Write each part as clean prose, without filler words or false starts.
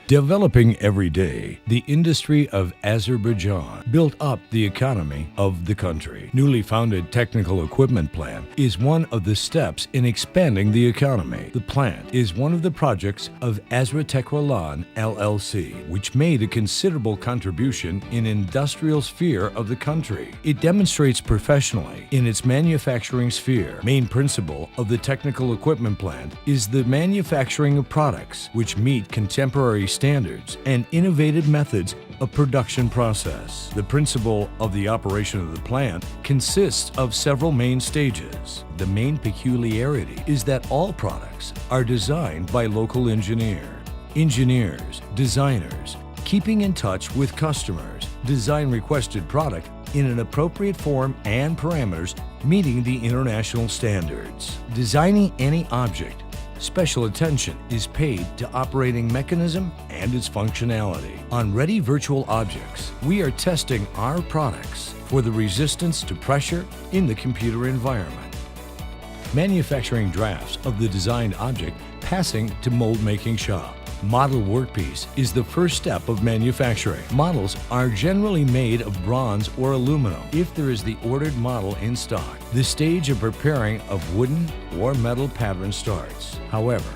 Developing every day, the industry of Azerbaijan built up the economy of the country. Newly founded technical equipment plant is one of the steps in expanding the economy. The plant is one of the projects of Azertexnolayn LLC, which made a considerable contribution in industrial sphere of the country. It demonstrates professionally in its manufacturing sphere. Main principle of the technical equipment plant is the manufacturing of products which meet contemporary standards and innovative methods of production process. The principle of the operation of the plant consists of several main stages. The main peculiarity is that all products are designed by local engineers, designers, keeping in touch with customers, design requested product in an appropriate form and parameters meeting the international standards. Designing any object, special attention is paid to operating mechanism and its functionality. On ready virtual objects, we are testing our products for the resistance to pressure in the computer environment. Manufacturing drafts of the designed object passing to mold making shop. Model workpiece is the first step of manufacturing. Models are generally made of bronze or aluminum if there is the ordered model in stock. The stage of preparing of wooden or metal pattern starts. However,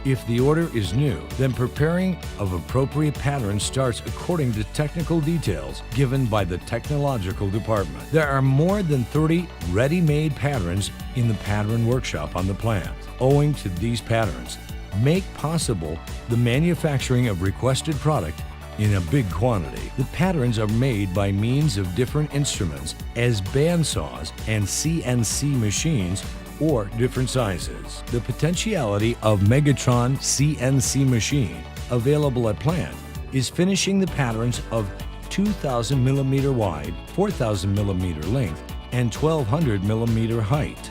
if the order is new, then preparing of appropriate pattern starts according to technical details given by the technological department. There are more than 30 ready-made patterns in the pattern workshop on the plant. Owing to these patterns, make possible the manufacturing of requested product in a big quantity. The patterns are made by means of different instruments as bandsaws and CNC machines or different sizes. The potentiality of Megatron CNC machine available at plant is finishing the patterns of 2,000 millimeter wide, 4,000 millimeter length, and 1,200 millimeter height.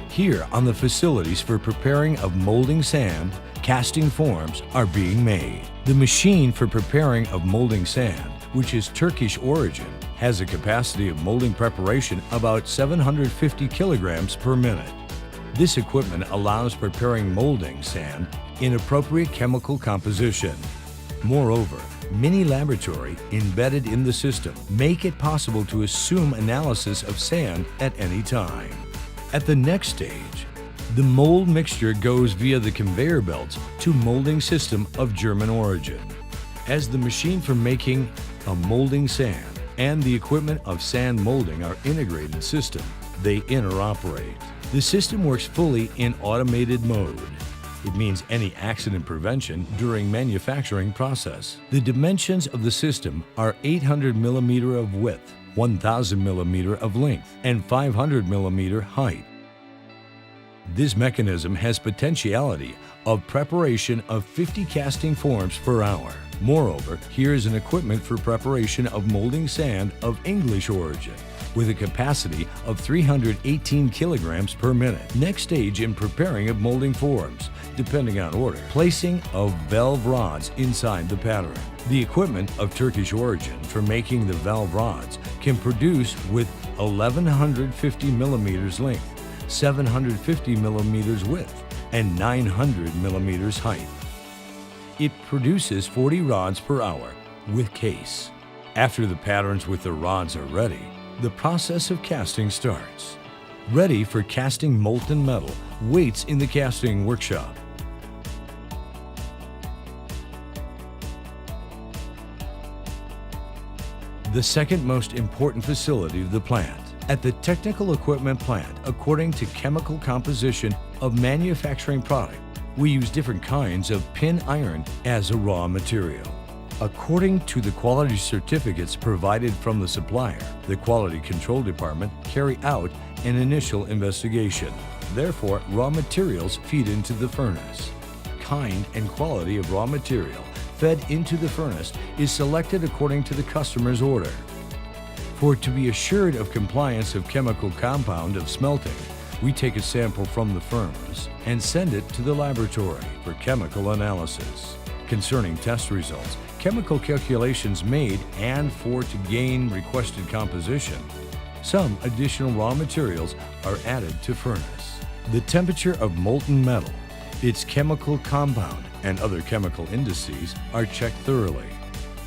Here on the facilities for preparing of molding sand, casting forms are being made. The machine for preparing of molding sand, which is Turkish origin, has a capacity of molding preparation about 750 kilograms per minute. This equipment allows preparing molding sand in appropriate chemical composition. Moreover, mini laboratory embedded in the system make it possible to assume analysis of sand at any time. At the next stage, the mold mixture goes via the conveyor belts to molding system of German origin. As the machine for making a molding sand and the equipment of sand molding are integrated system, they interoperate. The system works fully in automated mode. It means any accident prevention during manufacturing process. The dimensions of the system are 800 millimeter of width, 1,000 millimeter of length, and 500 millimeter height. This mechanism has potentiality of preparation of 50 casting forms per hour. Moreover, here is an equipment for preparation of molding sand of English origin with a capacity of 318 kilograms per minute. Next stage in preparing of molding forms, depending on order, placing of valve rods inside the pattern. The equipment of Turkish origin for making the valve rods can produce with 1,150 millimeters length, 750 millimeters width, and 900 millimeters height. It produces 40 rods per hour with case. After the patterns with the rods are ready, the process of casting starts. Ready for casting molten metal waits in the casting workshop. The second most important facility of the plant. At the technical equipment plant, according to chemical composition of manufacturing product, we use different kinds of pin iron as a raw material. According to the quality certificates provided from the supplier, the quality control department carry out an initial investigation. Therefore, raw materials feed into the furnace. Kind and quality of raw material fed into the furnace is selected according to the customer's order. For to be assured of compliance of chemical compound of smelting, we take a sample from the furnace and send it to the laboratory for chemical analysis. Concerning test results, chemical calculations made and for to gain requested composition, some additional raw materials are added to furnace. The temperature of molten metal, its chemical compound, and other chemical indices are checked thoroughly.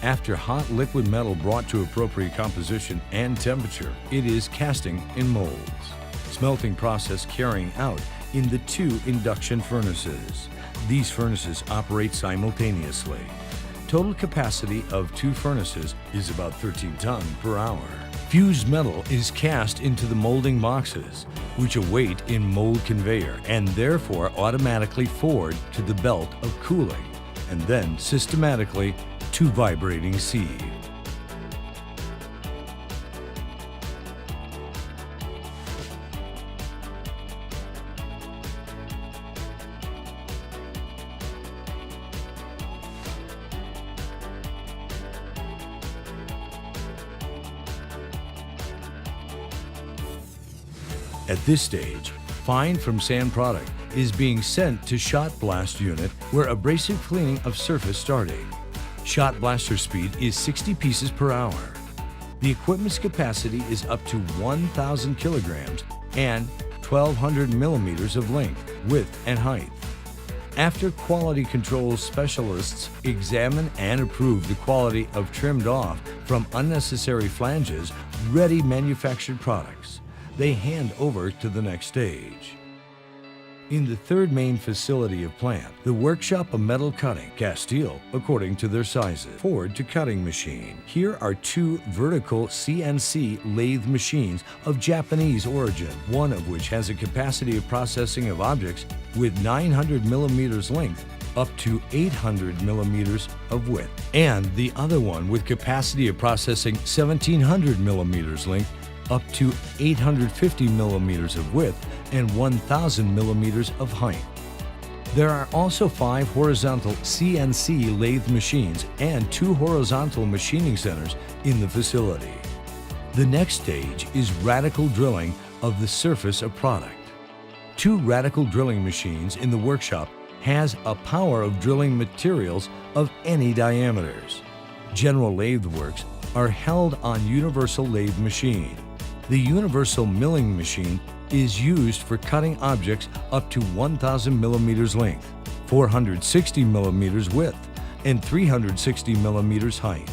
After hot liquid metal brought to appropriate composition and temperature, it is casting in molds. Smelting process carrying out in the 2 induction furnaces. These furnaces operate simultaneously. Total capacity of 2 furnaces is about 13 tons per hour. Fused metal is cast into the molding boxes, which await in mold conveyor and therefore automatically forward to the belt of cooling, and then systematically to vibrating sieve. At this stage, fine from sand product is being sent to shot blast unit where abrasive cleaning of surface starting. Shot blaster speed is 60 pieces per hour. The equipment's capacity is up to 1,000 kilograms and 1,200 millimeters of length, width, and height. After quality control specialists examine and approve the quality of trimmed off from unnecessary flanges, ready manufactured products, they hand over to the next stage. In the 3rd main facility of plant, the workshop of metal cutting, cast steel according to their sizes, forward to cutting machine. Here are 2 vertical CNC lathe machines of Japanese origin, one of which has a capacity of processing of objects with 900 millimeters length up to 800 millimeters of width, and the other one with capacity of processing 1,700 millimeters length up to 850 millimeters of width and 1,000 millimeters of height. There are also 5 horizontal CNC lathe machines and 2 horizontal machining centers in the facility. The next stage is radical drilling of the surface of product. 2 radical drilling machines in the workshop has a power of drilling materials of any diameters. General lathe works are held on universal lathe machine. The universal milling machine is used for cutting objects up to 1,000 millimeters length, 460 millimeters width, and 360 millimeters height.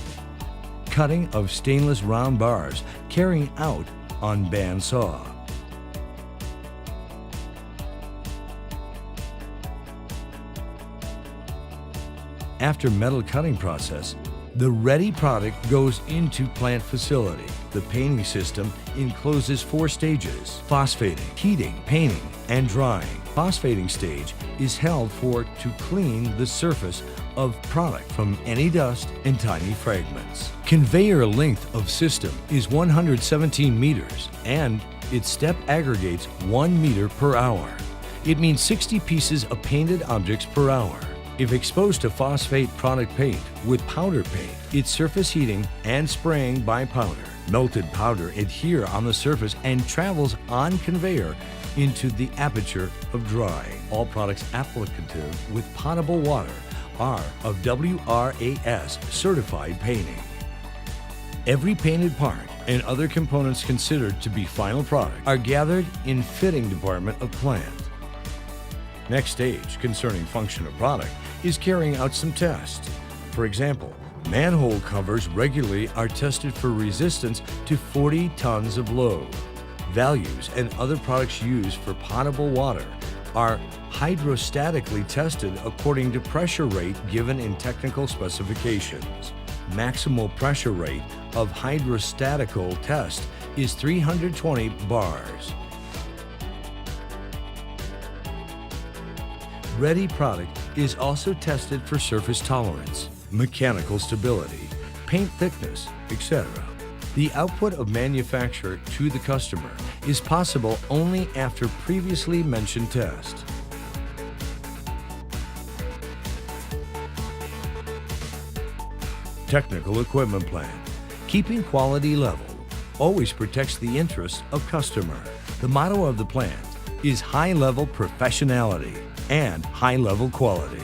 Cutting of stainless round bars carrying out on band saw. After metal cutting process, the ready product goes into plant facility. The painting system encloses 4 stages: phosphating, heating, painting, and drying. Phosphating stage is held to clean the surface of product from any dust and tiny fragments. Conveyor length of system is 117 meters and its step aggregates 1 meter per hour. It means 60 pieces of painted objects per hour. If exposed to phosphate product paint with powder paint, its surface heating and spraying by powder. Melted powder adhere on the surface and travels on conveyor into the aperture of drying. All products applicative with potable water are of WRAS certified painting. Every painted part and other components considered to be final product are gathered in fitting department of plant. Next stage concerning function of product is carrying out some tests. For example, manhole covers regularly are tested for resistance to 40 tons of load. Values and other products used for potable water are hydrostatically tested according to pressure rate given in technical specifications. Maximal pressure rate of hydrostatical test is 320 bars. Ready product is also tested for surface tolerance, mechanical stability, paint thickness, etc. The output of manufacturer to the customer is possible only after previously mentioned test. Technical equipment plan. Keeping quality level always protects the interests of customer. The motto of the plant is high-level professionality and high-level quality.